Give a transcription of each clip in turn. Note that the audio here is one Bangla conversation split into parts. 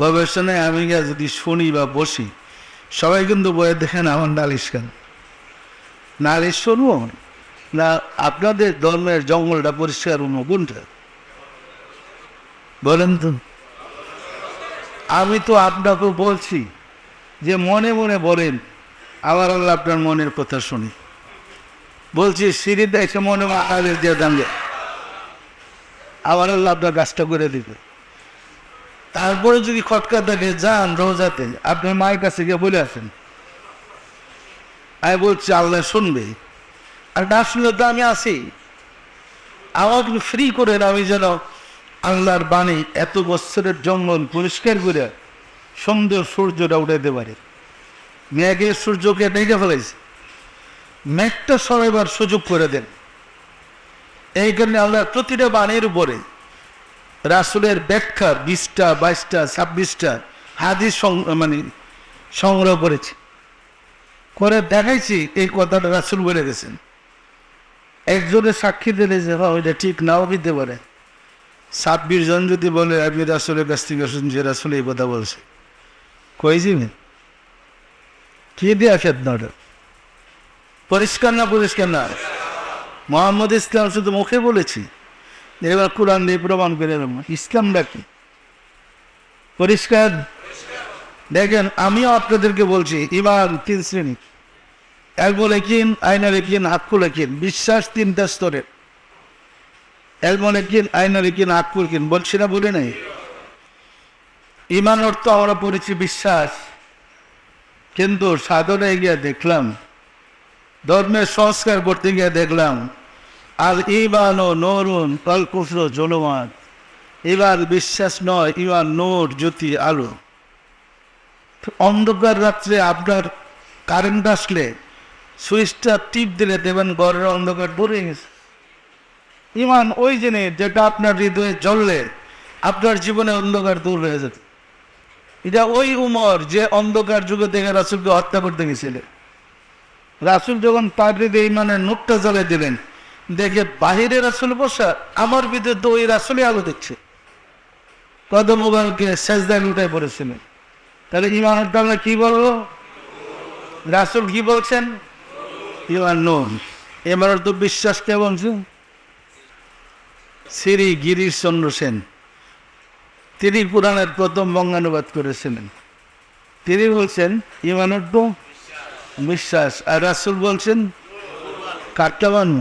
গবেষণায় আমি যদি শুনি বা বসি, সবাই কিন্তু বইয়ে দেখেন আমার নালিশ কেন, নালিশ শুনবো না আপনাদের ধর্মের জঙ্গলটা পরিষ্কার হবো কোনটা বলেন তো? আমি তো আপনাকে বলছি যে মনে মনে বলেন, আমার আল্লাহ আপনার মনের কথা শুনি। বলছি সিঁড়িতে এসে মনে মনে দিয়ে দাঁড়িয়ে আমার আল্লাহ আপনার কাজটা করে দিবে। তারপরে যদি খটকা থাকে যান রোজাতে, আপনার মায়ের কাছে গিয়ে বলে আসেন, আমি বলছি আল্লাহ শুনবে। আর না শুনলে তো আমি আসি, আমাকে ফ্রি করে আমি যেন আল্লাহর বাণী এত বছরের জঙ্গল পরিষ্কার করে সুন্দর সূর্যটা উঠাইতে পারে। মেঘের সূর্যকে ডেকে ফেলেছে, মেঘটা সরাইবার সুযোগ করে দেন। এই কারণে আল্লাহ প্রতিটা বাণীর উপরে রাসূলের ব্যাখ্যা 20টা 22টা 26টা হাদিস সংগ্রহ করেছি, করে দেখাইছি এই কথাটা রাসূল বলে গেছেন। একজনের সাক্ষী দিলে যে ওইটা ঠিক নাও দিতে পারে, 26 জন যদি বলে আমি রাসূলের কাছ থেকে শুনছি রাসূল এই কথা বলছে, কই যাবেন? কি দিয়ে আসেন না? ওটা পরিষ্কার না? পরিষ্কার না? মোহাম্মদ ইসলাম শুধু মুখে বলেছি, এবার কোরআন দিয়ে প্রমাণ করে দেব ইসলামটা কি পরিষ্কার। দেখেন আমিও আপনাদেরকে বলছি ইমান 3 শ্রেণী, এলমুল ইয়াকিন, আইনুল ইয়াকিন, হাক্কুল ইয়াকিন। বিশ্বাস 3টা স্তরের, এলমুল ইয়াকিন, আইনুল ইয়াকিন, হাক্কুল ইয়াকিন। বলছি না, বলে নাই? ইমান অর্থ আমরা পড়েছি বিশ্বাস, কিন্তু সাধনায় গিয়ে দেখলাম, ধর্মের সংস্কার করতে গিয়ে দেখলাম আল ঈমান ও নূরুন আল কুফরু যুলুমাত। এবার বিশ্বাস নয়, ইমান নূর, জ্যোতি, আলো। অন্ধকার রাত্রে আপনার কারেন্ট আসলে সুইচটা টিপ দিলে দেবেন ঘরের অন্ধকার দূরে গেছে। ইমান ওই জিনিস যেটা আপনার হৃদয়ে জ্বললে আপনার জীবনে অন্ধকার দূর হয়ে যেত। এটা ওই উমর যে অন্ধকার যুগে দেখে রাসূলকে হত্যা করতে গেছিলেন। রাসূল যখন তার হৃদয়ে ইমানের নূরটা জ্বলে দিলেন, দেখে বাহিরে রাসূল বসা, আমার ভিতরে তো ওই রাসূলই আলো দিচ্ছে। কদম মোবারকে সেজদায় লুটায় পড়েছিলেন। তাহলে ইমানটা আমরা কি বলবো? রাসূল কি বলছেন? ইমান নূর। এবার তো বিশ্বাস কে বলছেন? শ্রী গিরিশচন্দ্র সেন, তিনি পুরাণের প্রথম বঙ্গানুবাদ করেছিলেন। তিনি বলছেন ইমান অর্থ বিশ্বাস, আর রাসূল বলছেন কাটটা মানব।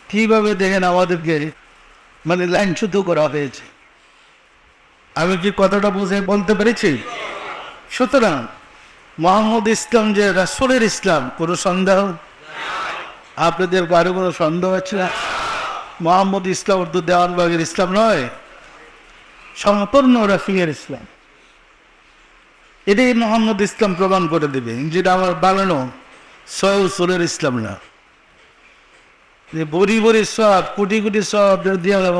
কিভাবে দেখেন আমাদেরকে লাইনচ্যুত করা হয়েছে। আমি কি কথাটা বুঝে বলতে পেরেছি? সুতরাং মোহাম্মদ ইসলাম যে রাসূলের ইসলাম, কোনো সন্দেহ আপনাদের কারো কোনো সন্দেহ আছে না? মোহাম্মদ ইসলাম তো দেওয়ানবাগের ইসলাম নয়, সম্পূর্ণ রাফিয়ের ইসলাম। এটাই মোহাম্মদ ইসলাম প্রমাণ করে দেবে, যেটা আমার বানানো সৌরের ইসলাম না। যে বড়ি বড়ি সব কোটি কোটি সব দিয়ে দেব,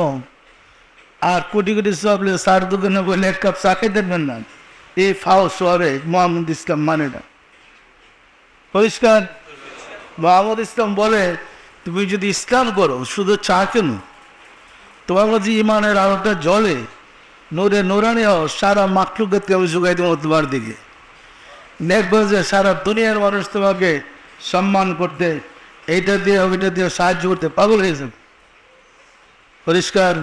আর কোটি কোটি সব সার দোকানে বলে 1 কাপ চা খেতে দেবেন না, এই ফাও সবে মোহাম্মদ ইসলাম মানে না। পরিষ্কার? মোহাম্মদ ইসলাম বলে তুমি যদি ইসলাম করো, শুধু চা কেন, তোমার মধ্যে ইমানের আলোটা জ্বলে, নূরে নূরানি হও, সারা মাকলুককে আমি যোগাই দেবো তোমার দিকে। দেখবো যে সারা দুনিয়ার মানুষ তোমাকে সম্মান করতে, এইটা দিয়ে ওইটা দিয়ে সাহায্য করতে পাগল হয়ে যাবে। পরিষ্কার?